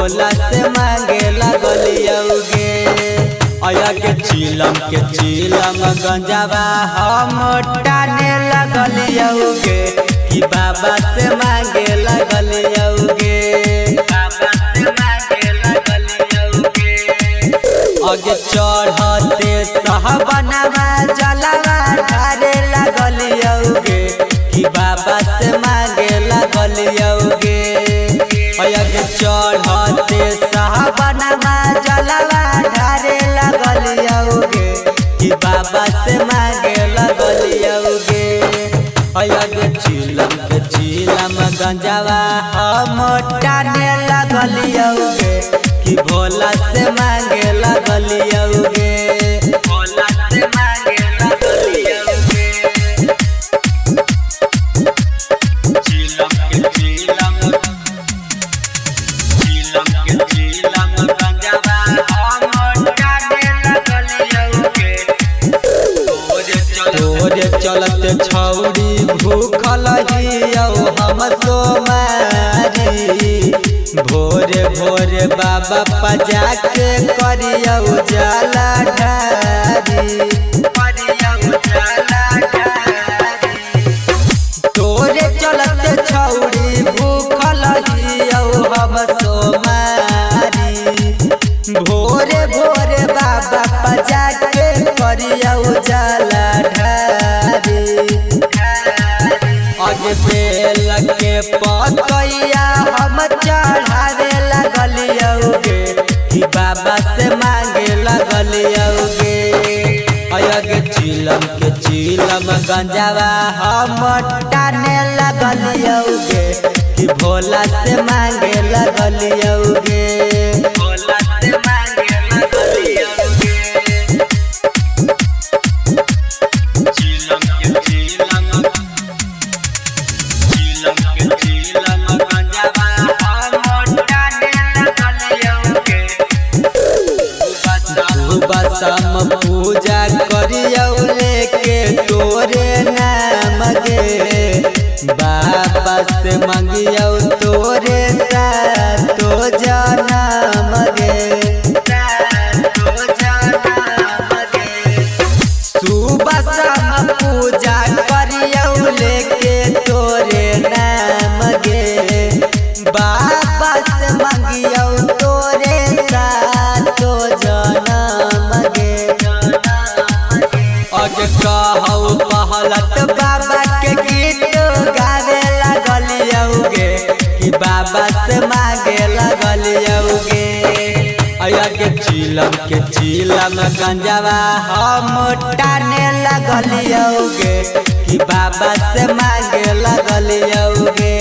भोला से मांगे लगलियौगे। अया के चीलम गंजावा हम टाने लगलियौगे कि बाबा से मांगे लगलियौगे। आगे चढ़ते सहबनवा जलवा ढारे लगलियौगे कि बाबा से मांगे लगलियौगे। आगे चढ़ते सहबनवा जलवा ढारे लगलियौगे कि बाबा से मांगे लगलियौगे। आगे चीलम गंजावा हम टाने लगलियौगे कि भोला से मांगे लगलियौगे। भोला से मांगे लगलियौगे। चीलम गंजावा हम टाने लगलियौगे। तोरे चलते छौरी भूखल हियौ हम सोमारी। भोरे भोरे बाबा पजा के करियौ जाला ढारी। तोरे चलते छौरी भूखल हियौ हम सोमारी। भोरे भोरे बाबा पजा के करियौ जाला ढारी। आगे बेल के पतैया हम चढ़ावे लगलियौगे कि बाबा से मांगे लगलियौगे। आगे चीलम गंजावा हम टाने लगलियौगे कि भोला से मांगे लगलियौगे। भोला से मांगे लगलियौगे। बसम पूजा करियौ लेके तोरे नाम गे। बाबा से मंगियौ तोरे सातो जनम गे। सुबह शाम पूजा करियौ लेके तोरे नाम गे। बाबा से मंगियौ तोरे सातो जनम गे। आगे कहौ पहलत बाबा के गीत गावे लगलियौगे कि बाबा से मांगे लगलियौगे। आगे चीलम गंजावा हम टाने लगलियौगे कि बाबा से मांगे लगलियौगे।